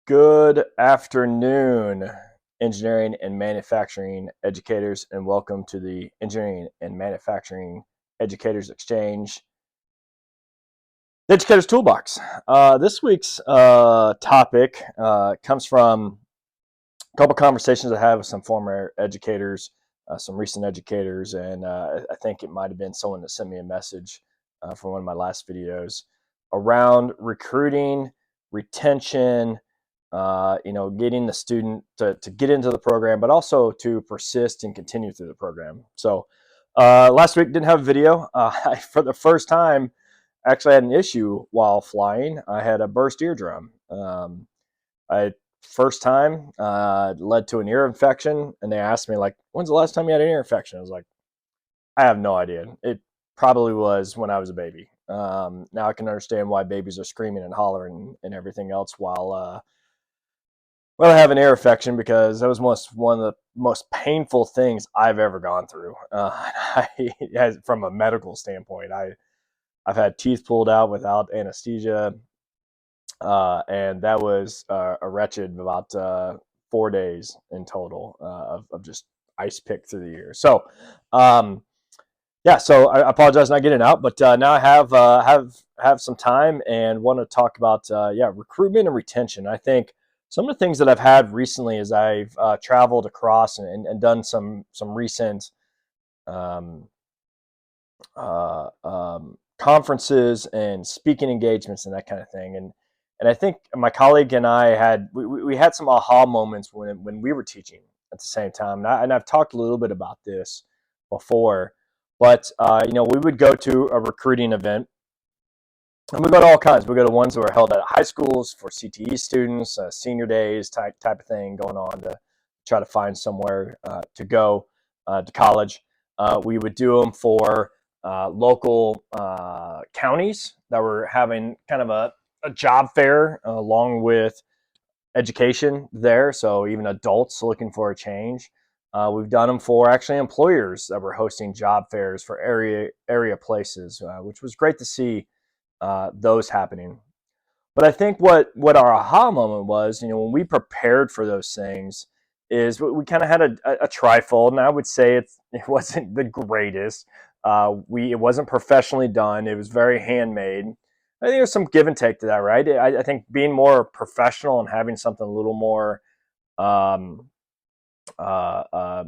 Good afternoon, engineering and manufacturing educators, and welcome to the Engineering and Manufacturing Educators Exchange, the Educators Toolbox. This week's topic comes from a couple conversations I had with some former educators, some recent educators, and I think it might have been someone that sent me a message from one of my last videos around recruiting, retention, getting the student to get into the program, but also to persist and continue through the program. So last week didn't have a video. For the first time, actually had an issue while flying. I had a burst eardrum. I first time led to an ear infection, and they asked me like, "When's the last time you had an ear infection?" I was like, "I have no idea. It probably was when I was a baby." Now I can understand why babies are screaming and hollering and everything else while I have an ear infection, because that was one of the most painful things I've ever gone through. From a medical standpoint, I've had teeth pulled out without anesthesia. And that was a wretched about 4 days in total of just ice pick through the ear. So, yeah. So I apologize not getting out, but now I have some time and want to talk about recruitment and retention. I think some of the things that I've had recently is I've traveled across and done some recent um, conferences and speaking engagements and that kind of thing. And I think my colleague and I we had some aha moments when we were teaching at the same time. And I've talked a little bit about this before, but we would go to a recruiting event, and we go to all kinds. We go to ones that were held at high schools for CTE students, senior days type of thing going on to try to find somewhere to go to college. We would do them for local counties that were having kind of a job fair along with education there. So even adults looking for a change. We've done them for actually employers that were hosting job fairs for area places, which was great to see those happening. But I think what our aha moment was, when we prepared for those things, is we kind of had a trifold, and I would say it wasn't the greatest. It wasn't professionally done. It was very handmade. I think there's some give and take to that, right? I think being more professional and having something a little more um, uh, uh,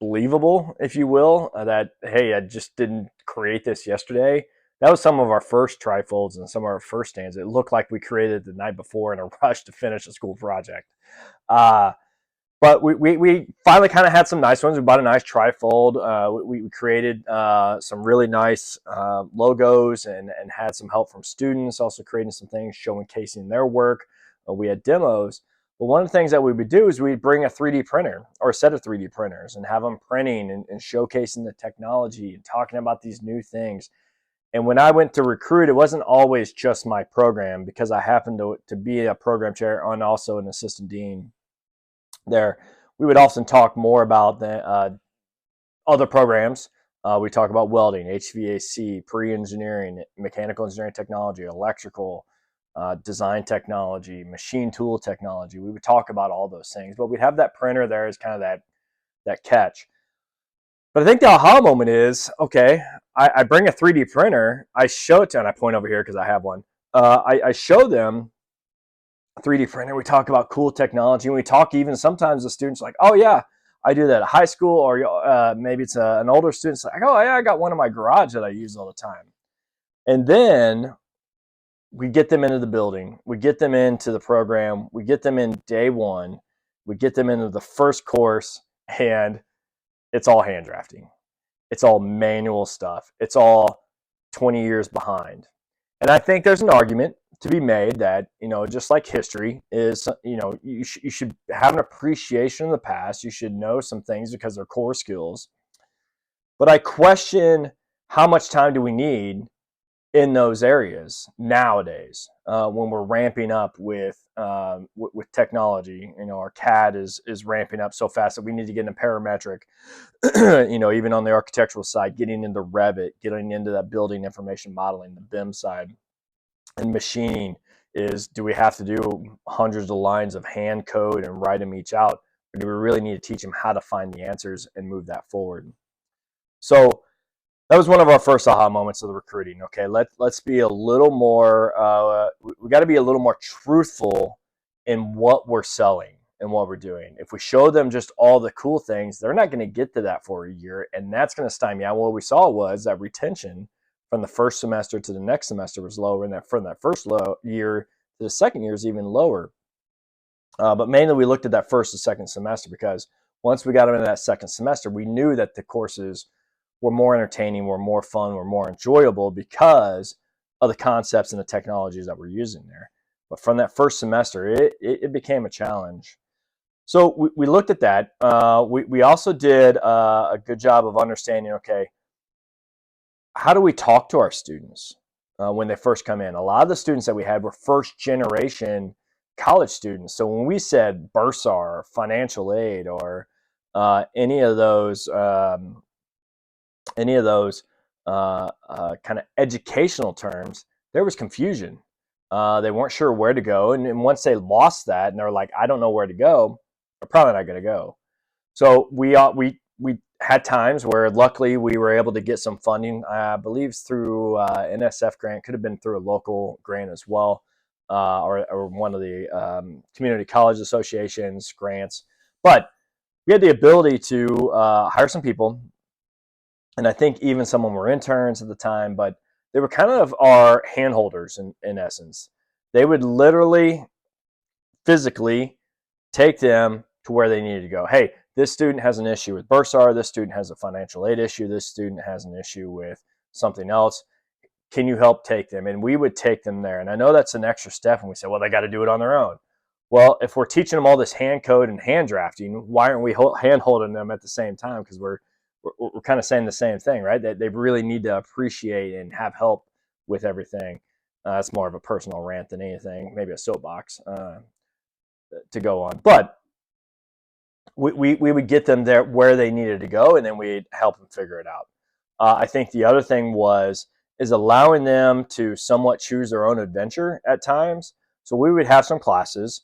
believable, if you will, that, hey, I just didn't create this yesterday. That was some of our first trifolds and some of our first stands. It looked like we created the night before in a rush to finish a school project. Uh, but we finally kind of had some nice ones. We bought a nice trifold. We created some really nice logos and had some help from students, also creating some things, showcasing their work. We had demos. But one of the things that we would do is we'd bring a 3D printer or a set of 3D printers and have them printing and showcasing the technology and talking about these new things. And when I went to recruit, it wasn't always just my program, because I happened to be a program chair and also an assistant dean there. We would often talk more about the other programs. We talk about welding, HVAC, pre-engineering, mechanical engineering technology, electrical, design technology, machine tool technology. We would talk about all those things, but we'd have that printer there as kind of that catch. But I think the aha moment is, okay, I bring a 3D printer, I show it to, and I point over here because I have one. I show them 3D printer. We talk about cool technology, and we talk even sometimes the students like, oh yeah, I do that at high school, or maybe it's an older student it's like, oh yeah, I got one in my garage that I use all the time. And then we get them into the building, we get them into the program, we get them in day one, we get them into the first course, and it's all hand drafting. It's all manual stuff. It's all 20 years behind. And I think there's an argument to be made that, just like history is, you should have an appreciation of the past. You should know some things because they're core skills. But I question, how much time do we need in those areas nowadays when we're ramping up with technology? Our CAD is ramping up so fast that we need to get into parametric. Even on the architectural side, getting into Revit, getting into that building information modeling, the BIM side, and machining, is, do we have to do hundreds of lines of hand code and write them each out? Or do we really need to teach them how to find the answers and move that forward? So that was one of our first aha moments of the recruiting. Okay, let's be a little more. We got to be a little more truthful in what we're selling and what we're doing. If we show them just all the cool things, they're not going to get to that for a year, and that's going to stymie out. What we saw was that retention from the first semester to the next semester was lower, and that from that first year to the second year is even lower. But mainly, we looked at that first and second semester because once we got them into that second semester, we knew that the courses were more entertaining, were more fun, were more enjoyable because of the concepts and the technologies that we're using there. But from that first semester, it became a challenge. So we looked at that. We also did a good job of understanding, okay, how do we talk to our students when they first come in? A lot of the students that we had were first generation college students. So when we said bursar, financial aid, or any of those kind of educational terms, there was confusion. They weren't sure where to go, and once they lost that, and they're like, "I don't know where to go," they're probably not going to go. So we had times where, luckily, we were able to get some funding. I believe through NSF grant, could have been through a local grant as well, or one of the community college associations grants. But we had the ability to hire some people, and I think even some of them were interns at the time, but they were kind of our handholders in essence. They would literally, physically take them to where they needed to go. Hey, this student has an issue with bursar. This student has a financial aid issue. This student has an issue with something else. Can you help take them? And we would take them there. And I know that's an extra step. And we say, well, they got to do it on their own. Well, if we're teaching them all this hand code and hand drafting, why aren't we hand holding them at the same time? Because we're kind of saying the same thing, right? That they really need to appreciate and have help with everything. It's more of a personal rant than anything, maybe a soapbox to go on. But we would get them there where they needed to go, and then we'd help them figure it out. I think the other thing is allowing them to somewhat choose their own adventure at times. So we would have some classes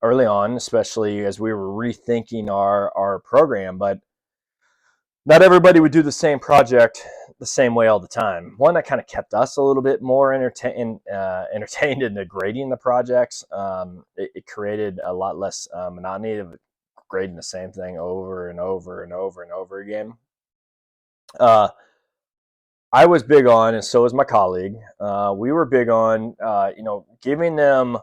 early on, especially as we were rethinking our program, but not everybody would do the same project the same way all the time. One, that kind of kept us a little bit more entertained into grading the projects. It created a lot less monotony of grading the same thing over and over and over and over again. I was big on, and so was my colleague. We were big on, giving them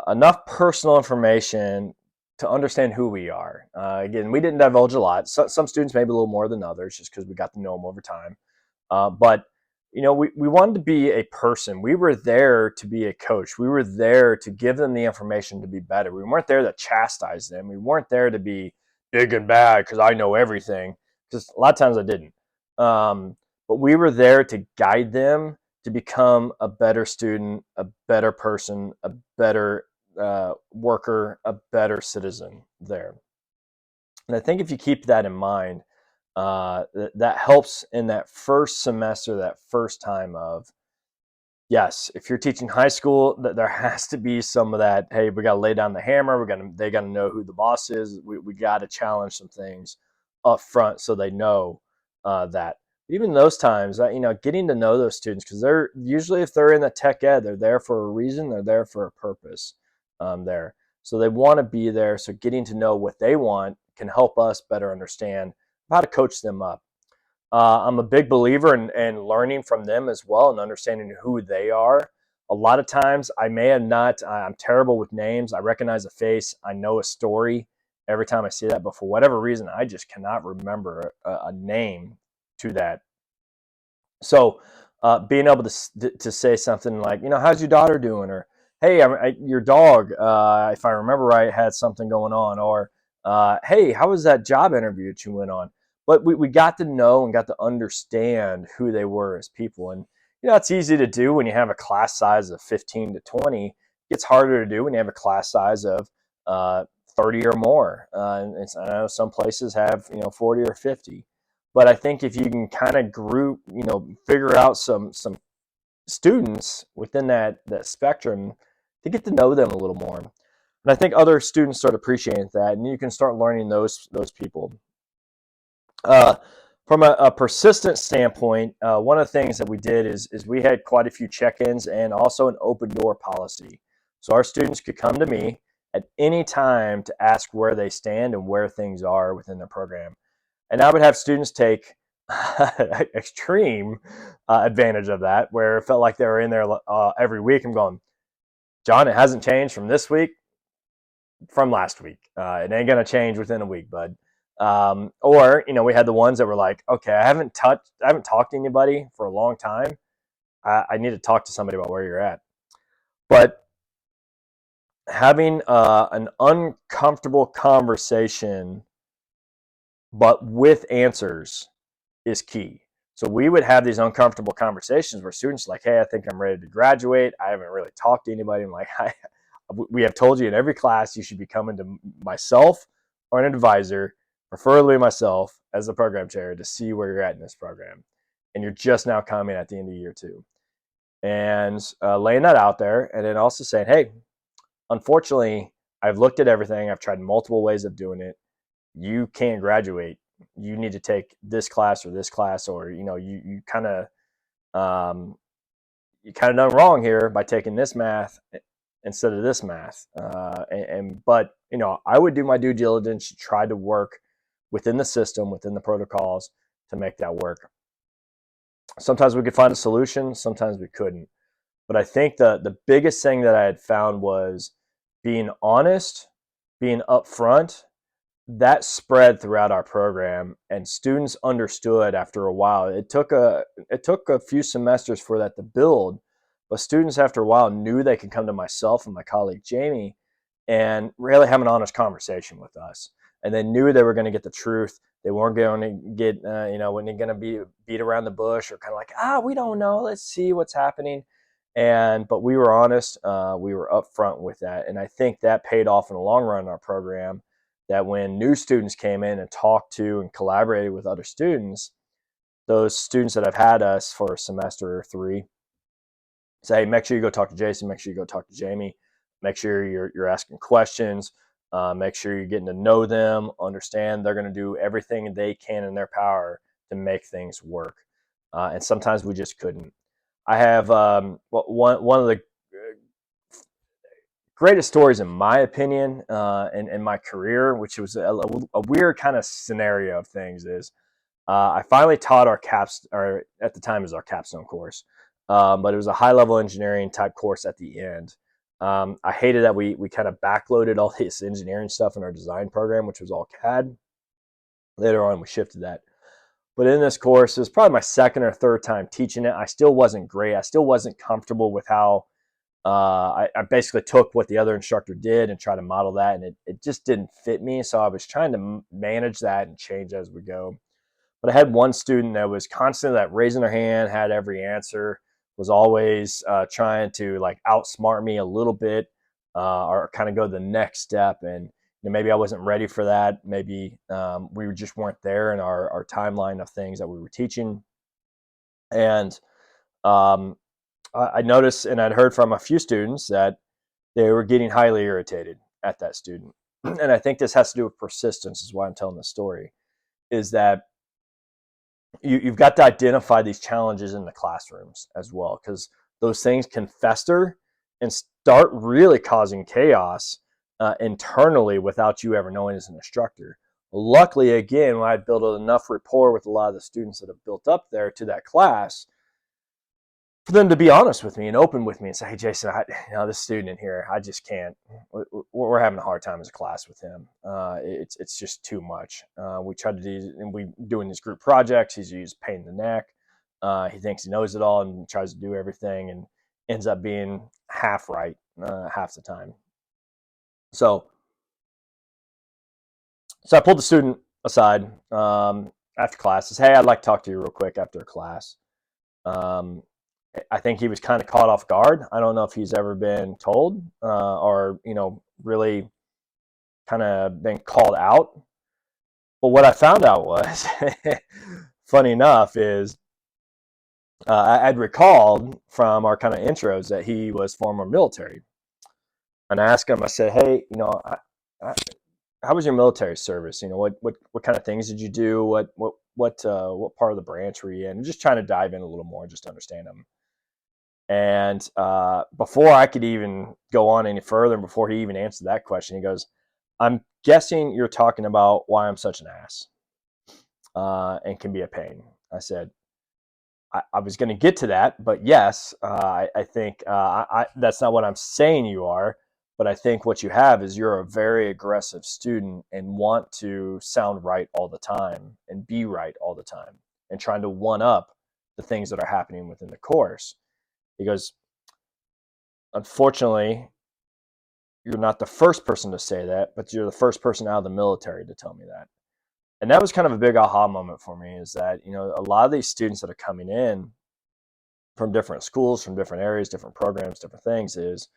enough personal information to understand who we are. Again, we didn't divulge a lot. Some students maybe a little more than others, just because we got to know them over time. But we wanted to be a person. We were there to be a coach. We were there to give them the information to be better. We weren't there to chastise them. We weren't there to be big and bad because I know everything. Because a lot of times I didn't. But we were there to guide them to become a better student, a better person, a better worker, a better citizen there. And I think if you keep that in mind, that helps in that first semester, that first time of, yes, if you're teaching high school, there has to be some of that. Hey, we got to lay down the hammer. They got to know who the boss is. We got to challenge some things up front so they know that. Even those times, getting to know those students, because they're usually, if they're in the tech ed, they're there for a reason. They're there for a purpose there. So they want to be there. So getting to know what they want can help us better understand how to coach them up. I'm a big believer in learning from them as well and understanding who they are. A lot of times I may have not, I'm terrible with names. I recognize a face. I know a story every time I see that, but for whatever reason, I just cannot remember a name to that. So being able to say something like, how's your daughter doing? Or, hey, your dog, if I remember right, had something going on. Or, hey, how was that job interview that you went on? But we got to know and got to understand who they were as people. And, it's easy to do when you have a class size of 15 to 20. It gets harder to do when you have a class size of 30 or more. And I know some places have, 40 or 50. But I think if you can kind of group, figure out some students within that spectrum to get to know them a little more. And I think other students start appreciating that, and you can start learning those people. Uh, from a persistent standpoint, one of the things that we did is we had quite a few check-ins and also an open door policy. So our students could come to me at any time to ask where they stand and where things are within their program. And I would have students take extreme advantage of that, where it felt like they were in there every week. I'm going, John, it hasn't changed from this week from last week. It ain't gonna change within a week, bud. Or we had the ones that were like, okay, I haven't talked to anybody for a long time. I need to talk to somebody about where you're at. But having an uncomfortable conversation, but with answers, is key. So we would have these uncomfortable conversations where students are like, hey, I think I'm ready to graduate. I haven't really talked to anybody. I'm like, we have told you in every class you should be coming to myself or an advisor, preferably myself as the program chair, to see where you're at in this program. And you're just now coming at the end of year 2. And laying that out there, and then also saying, hey, unfortunately, I've looked at everything. I've tried multiple ways of doing it. You can't graduate. You need to take this class, or you kind of done wrong here by taking this math instead of this math. But I would do my due diligence to try to work within the system, within the protocols, to make that work. Sometimes we could find a solution, sometimes we couldn't. But I think the biggest thing that I had found was being honest, being upfront. That spread throughout our program, and students understood after a while. It took a few semesters for that to build, but students after a while knew they could come to myself and my colleague Jamie and really have an honest conversation with us, and they knew they were going to get the truth. They weren't going to get when they're going to be beat around the bush or kind of like, we don't know, let's see what's happening. But we were honest, we were upfront with that, and I think that paid off in the long run in our program. That when new students came in and talked to and collaborated with other students, those students that have had us for a semester or 3 say, make sure you go talk to Jason, make sure you go talk to Jamie, make sure you're asking questions, make sure you're getting to know them, understand they're going to do everything they can in their power to make things work. And sometimes we just couldn't. I have one of the greatest stories, in my opinion, in my career, which was a weird kind of scenario of things, is I finally taught our or at the time it was our capstone course, but it was a high level engineering type course at the end. I hated that we kind of backloaded all this engineering stuff in our design program, which was all CAD. Later on, we shifted that. But in this course, it was probably my second or third time teaching it. I still wasn't great. I still wasn't comfortable with how I basically took what the other instructor did and tried to model that, and it just didn't fit me. So I was trying to manage that and change as we go. But I had one student that was constantly raising their hand, had every answer, was always trying to outsmart me a little bit, or kind of go the next step. And maybe I wasn't ready for that. Maybe we just weren't there in our timeline of things that we were teaching. And I noticed, and I'd heard from a few students, that they were getting highly irritated at that student. And I think this has to do with persistence, is why I'm telling this story, is that you've got to identify these challenges in the classrooms as well, because those things can fester and start really causing chaos internally without you ever knowing as an instructor. Luckily, again, when I built enough rapport with a lot of the students that have built up there to that class, for them to be honest with me and open with me and say, hey, Jason, this student in here, I just can't. We're having a hard time as a class with him. It's just too much. We try to do, and we doing these group projects. He's used pain in the neck. He thinks he knows it all and tries to do everything and ends up being half right half the time. So I pulled the student aside after class. Says, hey, I'd like to talk to you real quick after class. I think he was kind of caught off guard. I don't know if he's ever been told or really kind of been called out. But what I found out was, funny enough, is I'd recalled from our kind of intros that he was former military. And I asked him, I said, hey, I, how was your military service? What kind of things did you do? What part of the branch were you in? Just trying to dive in a little more, just to understand him. And before I could even go on any further, and before he even answered that question, he goes, "I'm guessing you're talking about why I'm such an ass and can be a pain." I said, I was going to get to that, but yes, I think that's not what I'm saying you are. But I think what you have is you're a very aggressive student and want to sound right all the time and be right all the time and trying to one up the things that are happening within the course. He goes, unfortunately, you're not the first person to say that, but you're the first person out of the military to tell me that. And that was kind of a big aha moment for me, is that, a lot of these students that are coming in from different schools, from different areas, different programs, different things is,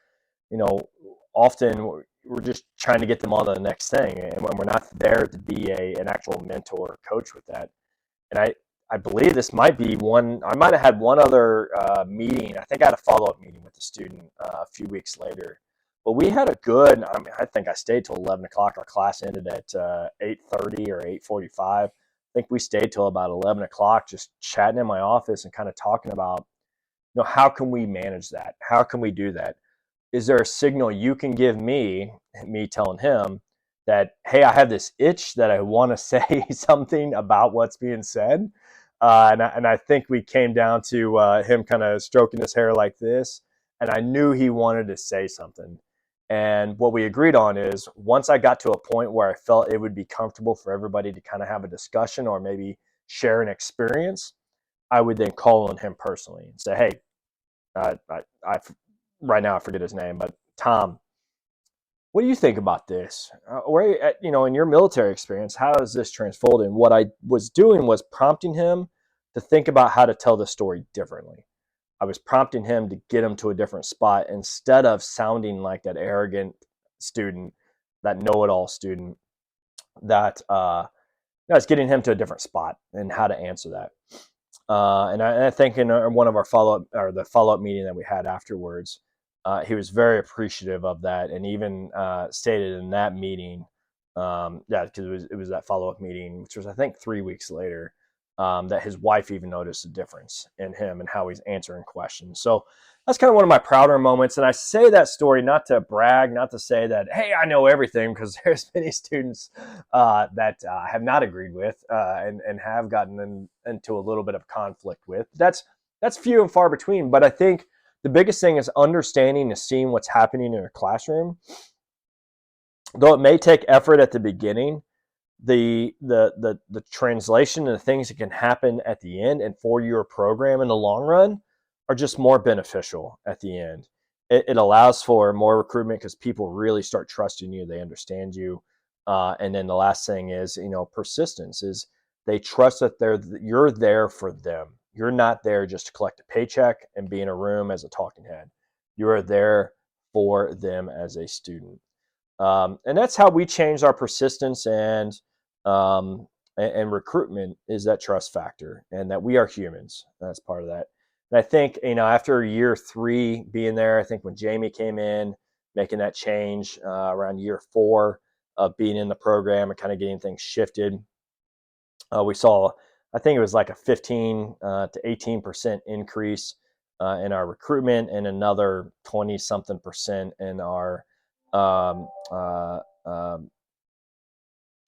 you know, often we're just trying to get them on to the next thing. And when we're not there to be an actual mentor or coach with that. And I believe this might be one, I might have had one other meeting. I think I had a follow-up meeting with the student a few weeks later. But we had a good, I think I stayed till 11 o'clock. Our class ended at 8:30 or 8:45. I think we stayed till about 11 o'clock just chatting in my office and kind of talking about, how can we manage that? How can we do that? Is there a signal you can give me telling him that, hey, I have this itch that I want to say something about what's being said? And I think we came down to him kind of stroking his hair like this. And I knew he wanted to say something. And what we agreed on is, once I got to a point where I felt it would be comfortable for everybody to kind of have a discussion or maybe share an experience, I would then call on him personally and say, hey, I right now I forget his name, but Tom, what do you think about this? Where in your military experience, how is this transfolded? And what I was doing was prompting him to think about how to tell the story differently. I was prompting him to get him to a different spot instead of sounding like that arrogant student, that know-it-all student. That's getting him to a different spot and how to answer that. And I think in one of our follow-up, or the follow-up meeting that we had afterwards, he was very appreciative of that, and even stated in that meeting, because it was that follow-up meeting, which was, I think, 3 weeks later, that his wife even noticed a difference in him and how he's answering questions. So that's kind of one of my prouder moments. And I say that story not to brag, not to say that, hey, I know everything, because there's many students that have not agreed with and have gotten into a little bit of conflict with. That's few and far between. But I think the biggest thing is understanding and seeing what's happening in a classroom. Though it may take effort at the beginning, the translation and the things that can happen at the end and for your program in the long run are just more beneficial at the end. It allows for more recruitment because people really start trusting you. They understand you. And then the last thing is, persistence is, they trust that you're there for them. You're not there just to collect a paycheck and be in a room as a talking head. You are there for them as a student. And that's how we changed our persistence um, and recruitment, is that trust factor, and that we are humans. That's part of that. And I think, after year 3 being there, I think when Jamie came in, making that change around year 4 of being in the program and kind of getting things shifted, we saw, I think it was like a 15 to 18% increase in our recruitment, and another 20 something percent in our um, uh, um,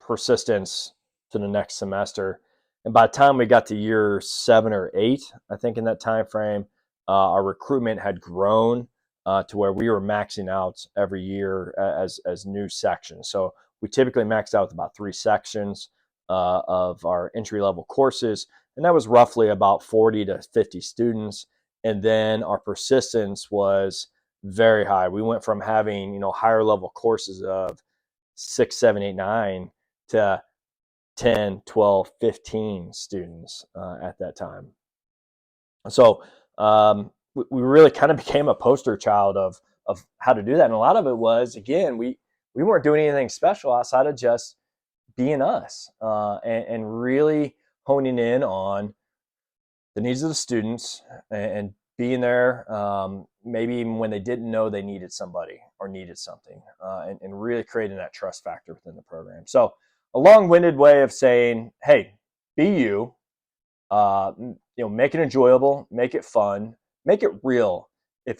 persistence to the next semester. And by the time we got to year 7 or 8, I think in that time frame, our recruitment had grown to where we were maxing out every year as new sections. So we typically maxed out with about 3 sections of our entry level courses, and that was roughly about 40 to 50 students. And then our persistence was very high. We went from having higher level courses of 6, 7, 8, 9 to 10, 12, 15 students at that time. So we really kind of became a poster child of how to do that. And a lot of it was, again, we weren't doing anything special outside of just being us and really honing in on the needs of the students and being there, maybe even when they didn't know they needed somebody or needed something, and really creating that trust factor within the program. So, a long-winded way of saying, "Hey, be you. Make it enjoyable, make it fun, make it real. If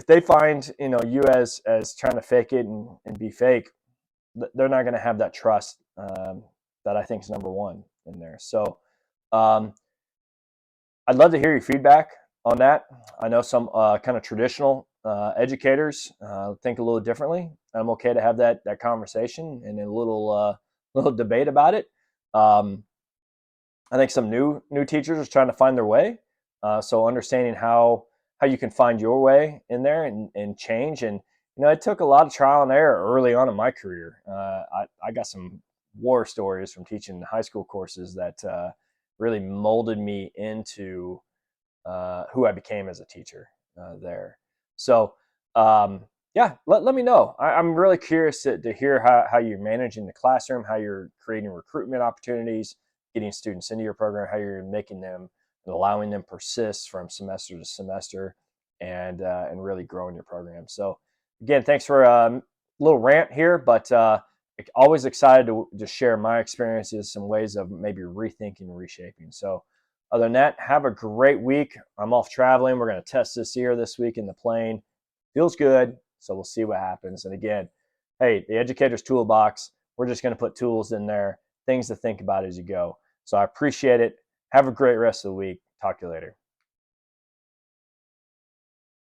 they find you as trying to fake it and be fake, they're not going to have that trust that I think is number one in there. So." Um, I'd love to hear your feedback on that. I know some kind of traditional educators think a little differently. I'm okay to have that conversation and a little debate about it. Um, I think some new teachers are trying to find their way. So understanding how you can find your way in there and change. And it took a lot of trial and error early on in my career. I got some war stories from teaching high school courses that really molded me into who I became as a teacher there. So, yeah, let me know. I'm really curious to hear how you're managing the classroom, how you're creating recruitment opportunities, getting students into your program, how you're making them and allowing them persist from semester to semester, and really growing your program. So, again, thanks for a little rant here, but always excited to share my experiences, some ways of maybe rethinking and reshaping. So, other than that, have a great week. I'm off traveling. We're going to test this year this week in the plane. Feels good. So we'll see what happens. And again, hey, the educator's toolbox, we're just going to put tools in there, things to think about as you go. So I appreciate it. Have a great rest of the week. Talk to you later.